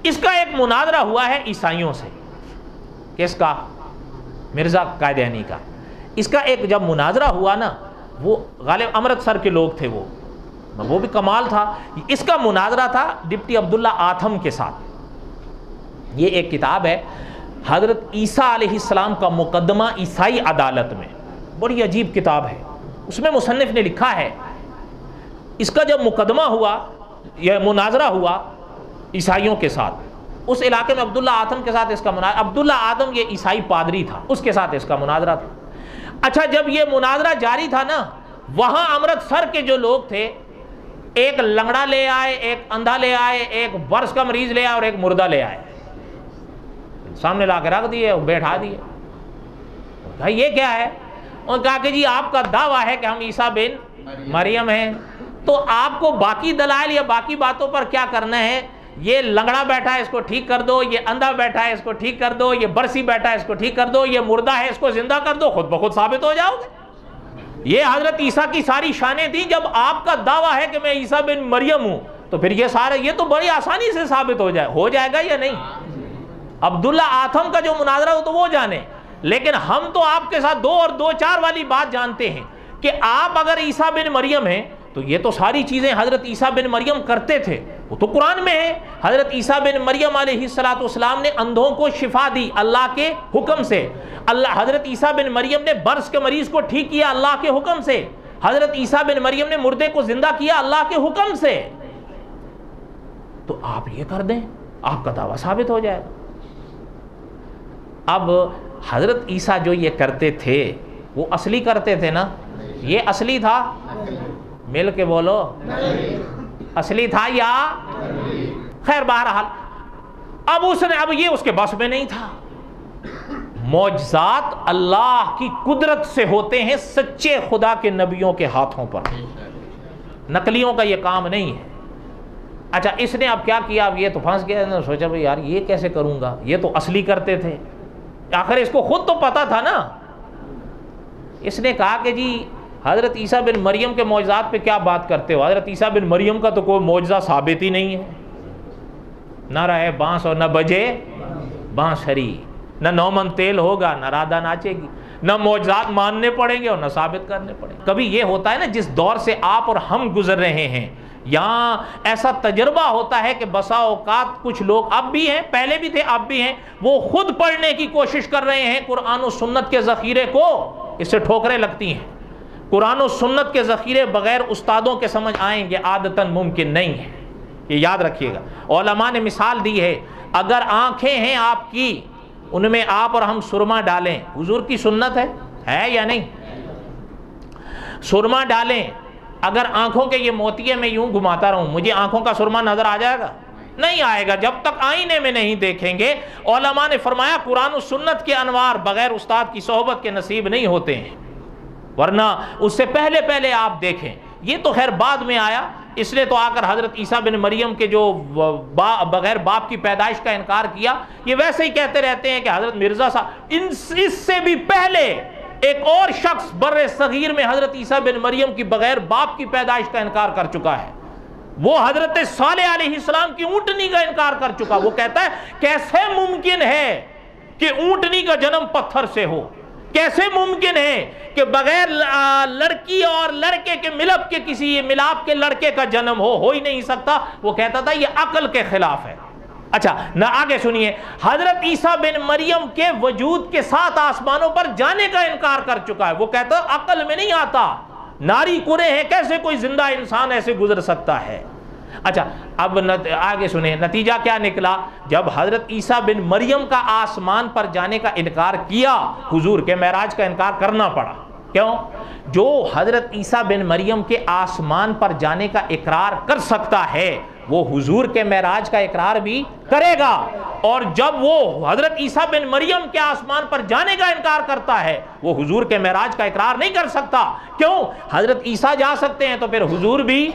اس کا ایک مناظرہ ہوا ہے عیسائیوں سے. کس کا؟ مرزا قادیانی کا. اس کا ایک جب مناظرہ ہوا نا، وہ غالب امرتسر کے لوگ تھے، وہ بھی کمال تھا. اس کا مناظرہ تھا ڈپٹی عبداللہ آتھم کے ساتھ. یہ ایک کتاب ہے حضرت عیسیٰ علیہ السلام کا مقدمہ عیسائی عدالت میں، بڑی عجیب کتاب ہے. اس میں مصنف نے لکھا ہے اس کا جب مقدمہ ہوا یا مناظرہ ہوا عیسائیوں کے ساتھ، اس علاقے میں عبداللہ آتھم کے ساتھ اس کا مناظرہ، عبداللہ آتھم یہ عیسائی پادری تھا، اس کے ساتھ اس کا مناظرہ تھا. اچھا جب یہ مناظرہ جاری تھا نا، وہاں امرتسر کے جو لوگ تھے، ایک لنگڑا لے آئے، ایک اندھا لے آئے، ایک برس کا مریض لے آئے اور ایک مردہ لے آئے، سامنے لا کے رکھ دیے اور بیٹھا دیے. بھائی یہ کیا ہے؟ انہوں نے کہا کہ جی آپ کا دعویٰ ہے کہ ہم عیسیٰ بن مریم ہیں، تو آپ کو باقی دلائل یا باقی باتوں پر کیا کرنا ہے؟ یہ لنگڑا بیٹھا ہے اس کو ٹھیک کر دو، یہ اندھا بیٹھا ہے اس کو ٹھیک کر دو، یہ برسی بیٹھا ہے اس کو ٹھیک کر دو، یہ مردہ ہے اس کو زندہ کر دو، خود بخود ثابت ہو جاؤ گے. یہ حضرت عیسیٰ کی ساری شانیں تھیں. جب آپ کا دعویٰ ہے کہ میں عیسیٰ بن مریم ہوں تو پھر یہ تو بڑی آسانی سے ثابت ہو جائے گا یا نہیں؟ عبداللہ آتھم کا جو مناظرہ ہو تو وہ جانے، لیکن ہم تو آپ کے ساتھ 2 اور 2 4 والی بات جانتے ہیں کہ آپ اگر عیسیٰ بن مریم ہیں تو یہ تو ساری چیزیں حضرت عیسیٰ بن مریم کرتے تھے، وہ تو قرآن میں ہے. حضرت عیسیٰ بن مریم علیہ السلام نے اندھوں کو شفا دی اللہ کے حکم سے. حضرت عیسیٰ بن مریم نے برس کے مریض کو ٹھیک کیا اللہ کے حکم سے. حضرت عیسیٰ بن مریم نے مردے کو زندہ کیا اللہ کے حکم سے. تو آپ یہ کر دیں، آپ کا دعویٰ ثابت ہو جائے گا. اب حضرت عیسیٰ جو یہ کرتے تھے وہ اصلی کرتے تھے نا؟ یہ اصلی تھا؟ مل کے بولو، اصلی تھا یا؟ خیر بہرحال اب یہ اس کے بس میں نہیں تھا. معجزات اللہ کی قدرت سے ہوتے ہیں سچے خدا کے نبیوں کے ہاتھوں پر، نقلیوں کا یہ کام نہیں ہے. اچھا اس نے اب کیا کیا؟ اب یہ تو پھنس گیا، سوچا بھائی یار یہ کیسے کروں گا، یہ تو اصلی کرتے تھے. آخر اس کو خود تو پتا تھا نا. اس نے کہا کہ جی حضرت عیسیٰ بن مریم کے معجزات پہ کیا بات کرتے ہو؟ حضرت عیسیٰ بن مریم کا تو کوئی معجزہ ثابت ہی نہیں ہے. نہ رہے بانس اور نہ بجے بانسری، نہ 9 من تیل ہوگا نہ رادھا ناچے گی، نہ معجزات ماننے پڑیں گے اور نہ ثابت کرنے پڑیں گے. کبھی یہ ہوتا ہے نا جس دور سے آپ اور ہم گزر رہے ہیں، یہاں ایسا تجربہ ہوتا ہے کہ بسا اوقات کچھ لوگ اب بھی ہیں، پہلے بھی تھے اب بھی ہیں، وہ خود پڑھنے کی کوشش کر رہے ہیں قرآن و سنت کے ذخیرے کو، اس سے ٹھوکریں لگتی ہیں. قرآن و سنت کے ذخیرے بغیر استادوں کے سمجھ آئیں گے عادتاً ممکن نہیں ہے. یہ یاد رکھیے گا. علماء نے مثال دی ہے، اگر آنکھیں ہیں آپ کی، ان میں آپ اور ہم سرما ڈالیں، حضور کی سنت ہے یا نہیں؟ سرما ڈالیں، اگر آنکھوں کے یہ موتیے میں یوں گھماتا رہوں، مجھے آنکھوں کا سرما نظر آ جائے گا؟ نہیں آئے گا جب تک آئینے میں نہیں دیکھیں گے. علماء نے فرمایا قرآن و سنت کے انوار بغیر استاد کی صحبت کے نصیب نہیں ہوتے ہیں، ورنہ اس سے پہلے آپ دیکھیں. یہ تو خیر بعد میں آیا، اس نے تو آ کر حضرت عیسیٰ بن مریم کے جو بغیر باپ کی پیدائش کا انکار کیا، یہ ویسے ہی کہتے رہتے ہیں کہ حضرت مرزا صاحب. اس سے بھی پہلے ایک اور شخص بر صغیر میں حضرت عیسیٰ بن مریم کی بغیر باپ کی پیدائش کا انکار کر چکا ہے. وہ حضرت صالح علیہ السلام کی اونٹنی کا انکار کر چکا. وہ کہتا ہے کیسے ممکن ہے کہ اونٹنی کا جنم پتھر سے ہو؟ کیسے ممکن ہے کہ بغیر لڑکی اور لڑکے کے ملپ کے کسی ملاپ کے لڑکے کا جنم ہو ہی نہیں سکتا. وہ کہتا تھا یہ عقل کے خلاف ہے. اچھا نہ آگے سنیے، حضرت عیسیٰ بن مریم کے وجود کے ساتھ آسمانوں پر جانے کا انکار کر چکا ہے. وہ کہتا ہے عقل میں نہیں آتا، ناری کرے ہیں، کیسے کوئی زندہ انسان ایسے گزر سکتا ہے. اچھا اب آگے سنیں نتیجہ کیا نکلا. جب حضرت عیسیٰ بن مریم کا آسمان پر جانے کا انکار کیا، حضور کے معراج کا انکار کرنا پڑا. کیوں؟ جو حضرت عیسیٰ بن مریم کے آسمان پر جانے کا اقرار کر سکتا ہے وہ حضور کے معراج کا اقرار بھی کرے گا. اور جب وہ حضرت عیسیٰ بن مریم کے آسمان پر جانے کا انکار کرتا ہے وہ حضور کے معراج کا اقرار نہیں کر سکتا. کیوں؟ حضرت عیسیٰ جا سکتے ہیں تو پھر حضور بھی،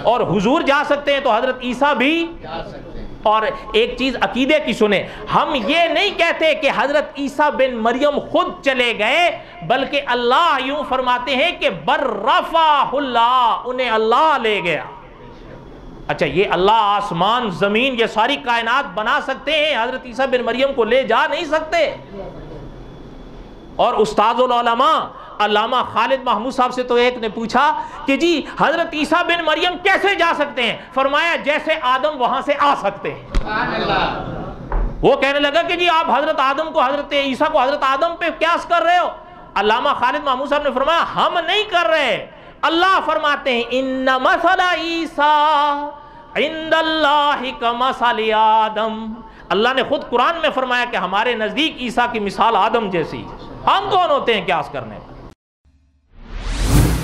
اور حضور جا سکتے ہیں تو حضرت عیسیٰ بھی جا سکتے ہیں. اور ایک چیز عقیدے کی سنیں، ہم یہ نہیں کہتے کہ حضرت عیسیٰ بن مریم خود چلے گئے، بلکہ اللہ یوں فرماتے ہیں کہ بر رفعہ اللہ، انہیں اللہ لے گیا. اچھا یہ اللہ آسمان زمین یہ ساری کائنات بنا سکتے ہیں، حضرت عیسیٰ بن مریم کو لے جا نہیں سکتے؟ اور استاذ العلماء علامہ خالد محمود صاحب سے تو ایک نے پوچھا کہ جی حضرت عیسیٰ بن مریم کیسے جا سکتے ہیں؟ فرمایا جیسے آدم وہاں سے آ سکتے ہیں۔ سبحان اللہ۔ وہ کہنے لگا کہ جی آپ حضرت آدم کو، حضرت عیسیٰ کو حضرت آدم پہ قیاس کر رہے ہو۔ علامہ خالد محمود صاحب نے فرمایا ہم نہیں کر رہے، اللہ فرماتے ہیں ان مثل عیسیٰ عند اللہ کمثل آدم۔ اللہ نے خود قرآن میں فرمایا کہ ہمارے نزدیک عیسیٰ کی مثال آدم جیسی۔ ہم کون ہوتے ہیں قیاس کرنے والے؟